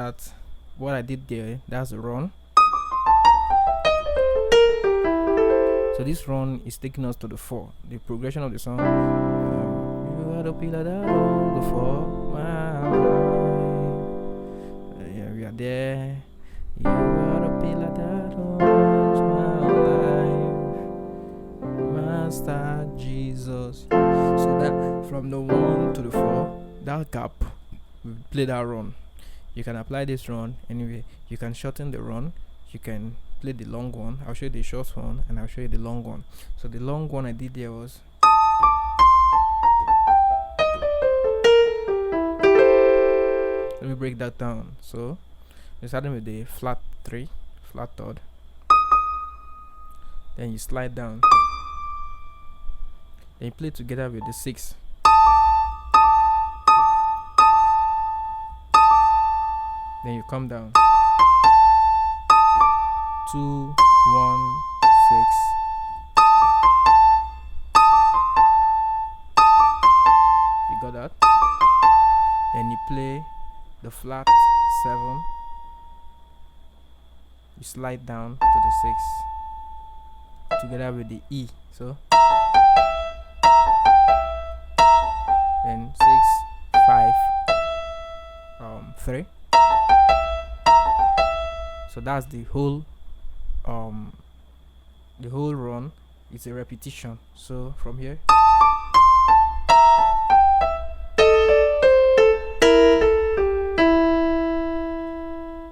that what I did there, that's the run. So this run is taking us to the 4. The progression of the song. You are the pillar that holds the 4. Yeah, we are there. You are the pillar that holds my life, Master Jesus. So that from the 1 to the 4, that gap, we play that run. You can apply this run anyway. You can shorten the run. You can play the long one. I'll show you the short one and I'll show you the long one. So the long one I did there was let me break that down. So we're starting with the flat 3, flat third. Then you slide down. Then you play together with the 6. Then you come down. 2, 1, 6. You got that? Then you play the flat 7. You slide down to the 6 together with the E. So then 6, 5, 3. So that's the whole run. It's a repetition. So from here,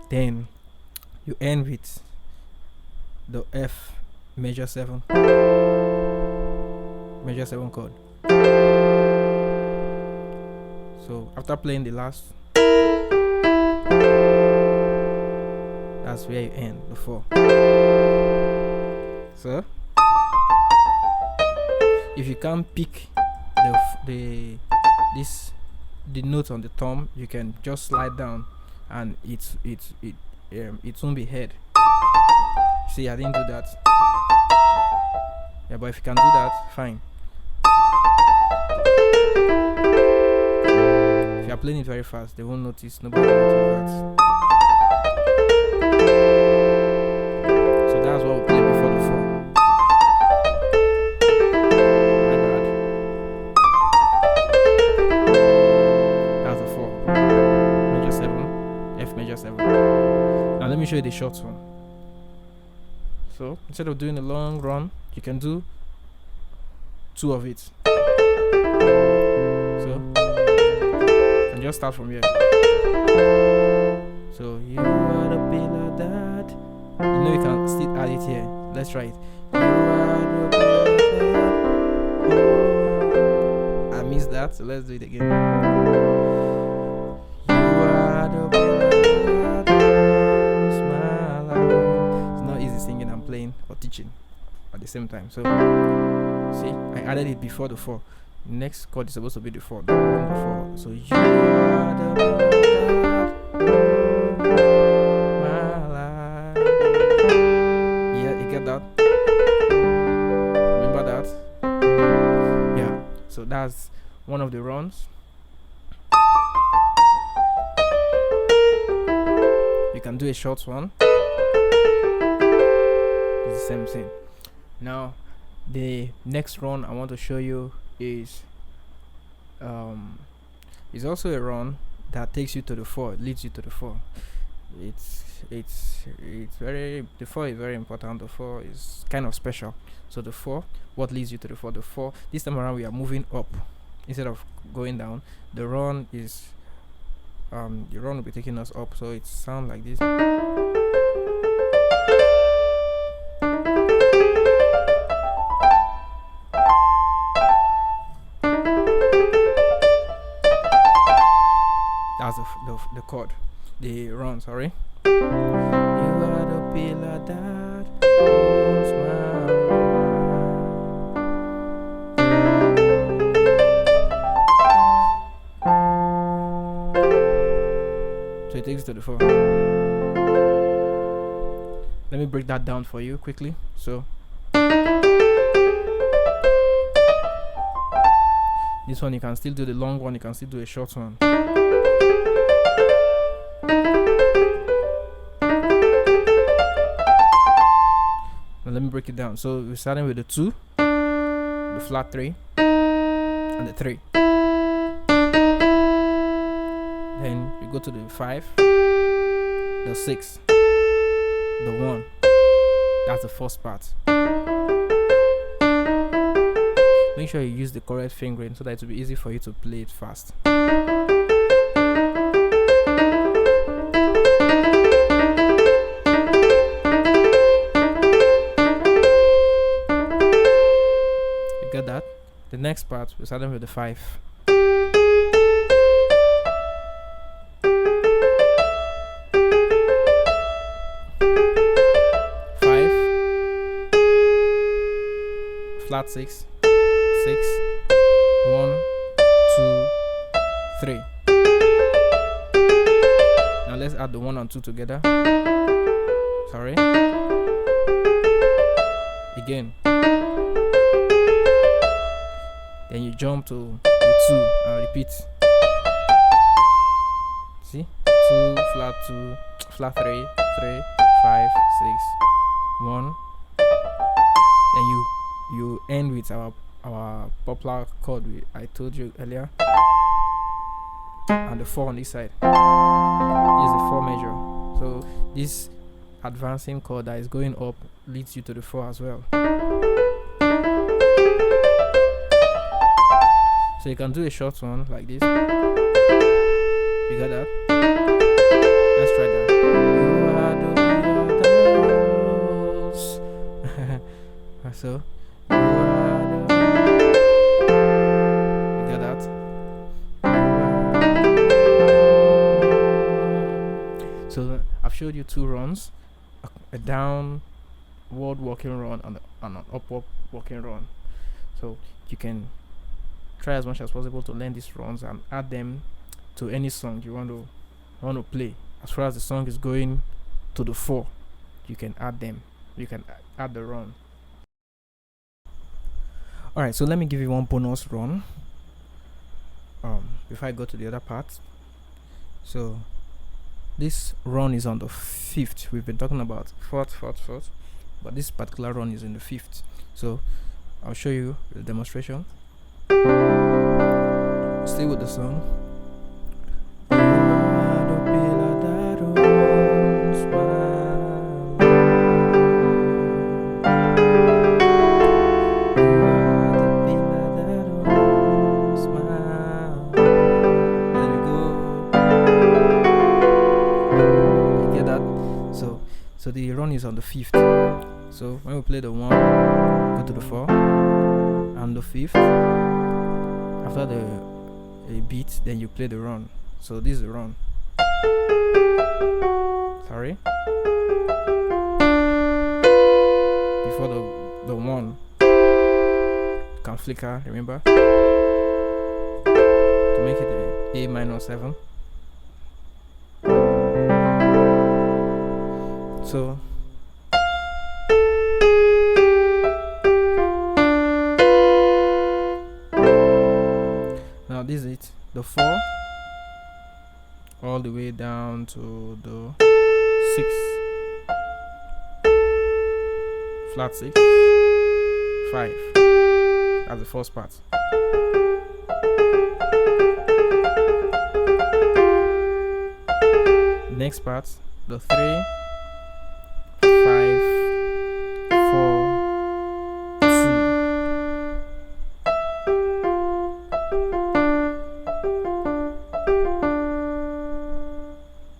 then you end with the F major 7 chord. So after playing the last, that's where you end the 4. So if you can't pick the note on the thumb, you can just slide down and it won't be heard. See, I didn't do that. Yeah, but if you can do that, fine. If you are playing it very fast, they won't notice. Nobody will notice that. So that's what we play before the 4. My bad. That's the 4. Major 7, F major 7. Now let me show you the short one. So instead of doing a long run, you can do 2 of it. So you can just start from here. So you are the pillar that, you know, you can still add it here. Let's try it. You are the pillar that, I missed that, so let's do it again. You are the pillar that holds my life. It's not easy singing and playing or teaching at the same time. So see, I added it before the 4. Next chord is supposed to be the 4, the 1, the 4. So you are the pillar that, my life. Yeah, you get that? Remember that? Yeah. So that's one of the runs. You can do a short one. It's the same thing. Now, the next run I want to show you is also a run that takes you to the 4, leads you to the 4. It's very, the 4 is very important. The 4 is kind of special. So the 4, what leads you to the 4? The 4, this time around we are moving up instead of going down. The run is the run will be taking us up, so it sounds like this. That's the chord, the run, sorry. You are the pillar that holds my life. So it takes to the 4. Let me break that down for you quickly. So this one you can still do the long one, you can still do a short one. break it down. So we're starting with the 2, the flat 3, and the 3. Then we go to the 5, the 6, the 1. That's the first part. Make sure you use the correct fingering so that it will be easy for you to play it fast. You got that? The next part, we're starting with the 5. 5, flat 6, 6, 1, 2, 3. Now let's add the 1 and 2 together. Sorry. Again. Then you jump to the 2 and repeat. See? 2, flat 2, flat 3, 3, 5, 6, 1. Then you end with our popular chord I told you earlier, and the 4 on this side is the 4 major. So this advancing chord that is going up leads you to the 4 as well. So you can do a short one like this. You got that? Let's try that. So you got that? So I've showed you 2 runs, a downward walking run and an upward walking run. So you can try as much as possible to learn these runs and add them to any song you want to play. As far as the song is going to the 4, you can add them. You can add the run. Alright, so let me give you one bonus run before I go to the other part. So this run is on the 5th. We've been talking about 4th, 4th, 4th, but this particular run is in the 5th. So I'll show you the demonstration. Stay with the song. So the run is on the 5th. So when we play the 1, go to the 4 and the 5th. After the beat, then you play the run. So this is the run. Sorry. Before the 1, you can flicker, remember? To make it a minor 7. So now this is it, the 4 all the way down to the 6, flat 6, 5. That's the first part. Next part, the 3, 5, 4, 2.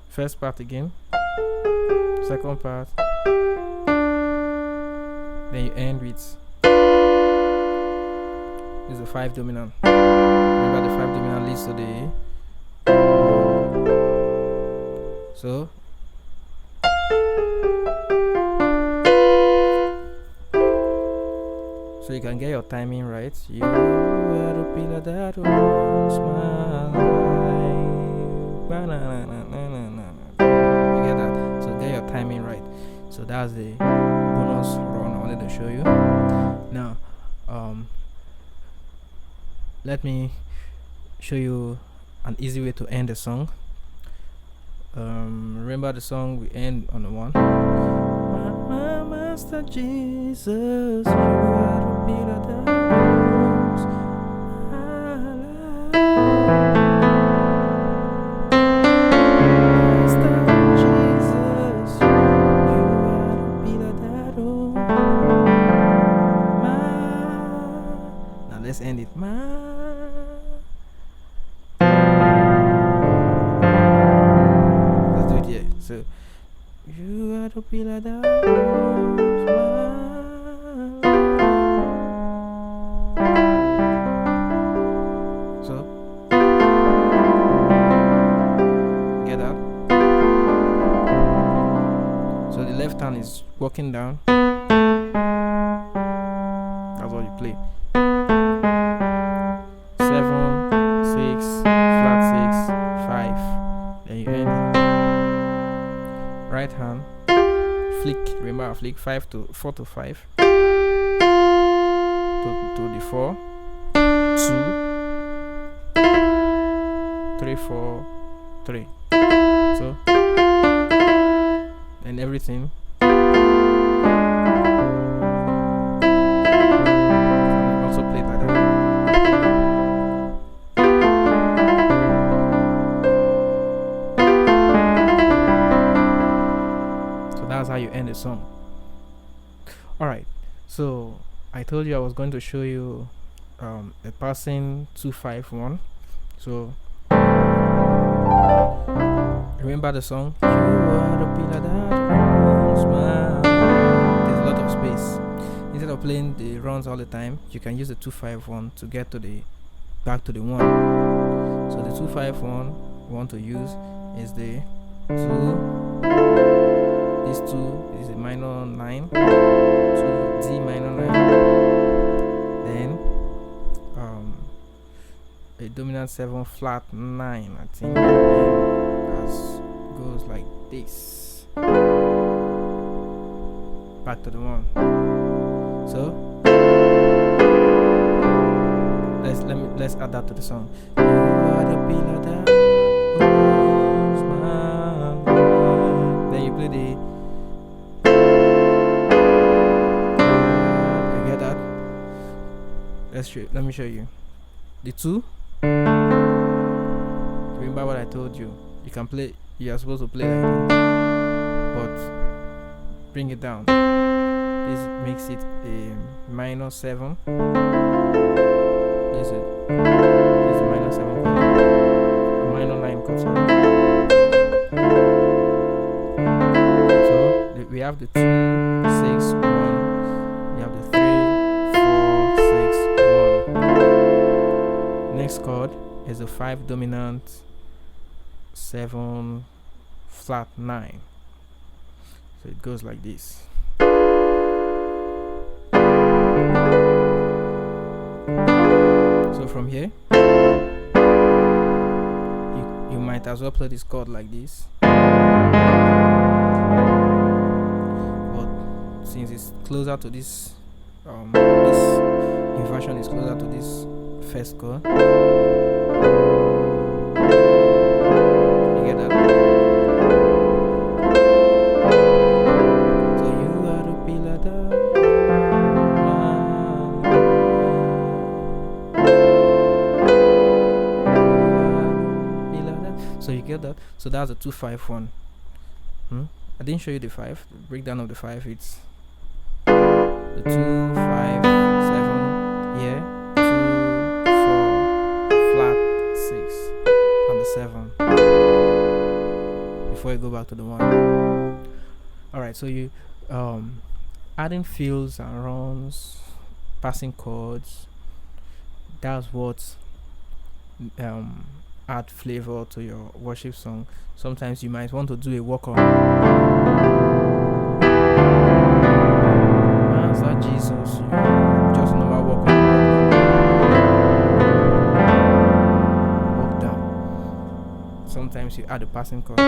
First part again, second part, then you end with is the 5 dominant. Remember the 5 dominant leads to the so you can get your timing right. You are the pillar that holds my life. You get that? So get your timing right. So that's the bonus run I wanted to show you. Now, let me show you an easy way to end the song. Remember the song we end on the 1. Master Jesus, you are the pillar that holds my life. Master Jesus, you are the pillar that holds my. Now let's end it. Let's do it here. So you are the pillar that holds my life. So get that. So the left hand is walking down. That's what you play. 7, 6, flat 6, 5. Then you end it. Right hand flick, remember flick 4 to 5 to the 4, 2, 3, 4, 3. So and everything also played like that. That's how you end the song. Alright, so I told you I was going to show you a passing 2-5-1. So remember the song? You are the pillar that holds my. There's a lot of space. Instead of playing the runs all the time, you can use the 2-5-1 to get to the back to the 1. So the 2-5-1 we want to use is the 2. This 2 is a minor 9 to D minor 9. Then a dominant 7 flat 9, I think. That goes like this. Back to the 1. So let's add that to the song. You are the pillar that holds my life. Then you play the. Let me show you. The 2. Remember what I told you. You can play. You are supposed to play like this, but bring it down. This makes it a minor 7. This is minor 7 chord. A minor 9 chord. So we have the 2, 6, 1. We have the 3, 4, 6, 1. Next chord is a 5 dominant 7 flat 9. So it goes like this. So from here you might as well play this chord like this, but since it's closer to this this inversion is closer to this first chord. You get that? So you are the pillar that. So you get that? So that's a 2-5-1. I didn't show you the 5. The breakdown of the 5. It's the 2, 5, 7 here, 2, 4, flat 6, and the 7. Before you go back to the 1. Alright, so you adding fills and runs, passing chords. That's what add flavor to your worship song. Sometimes you might want to do a walk on. Master Jesus, just normal walk on. Walk down. Sometimes you add a passing chord.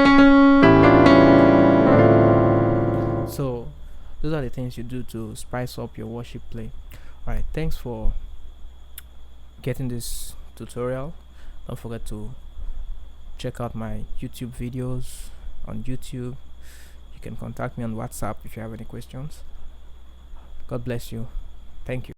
So those are the things you do to spice up your worship play. Alright, thanks for getting this tutorial. Don't forget to check out my YouTube videos on YouTube. You can contact me on WhatsApp if you have any questions. God bless you. Thank you.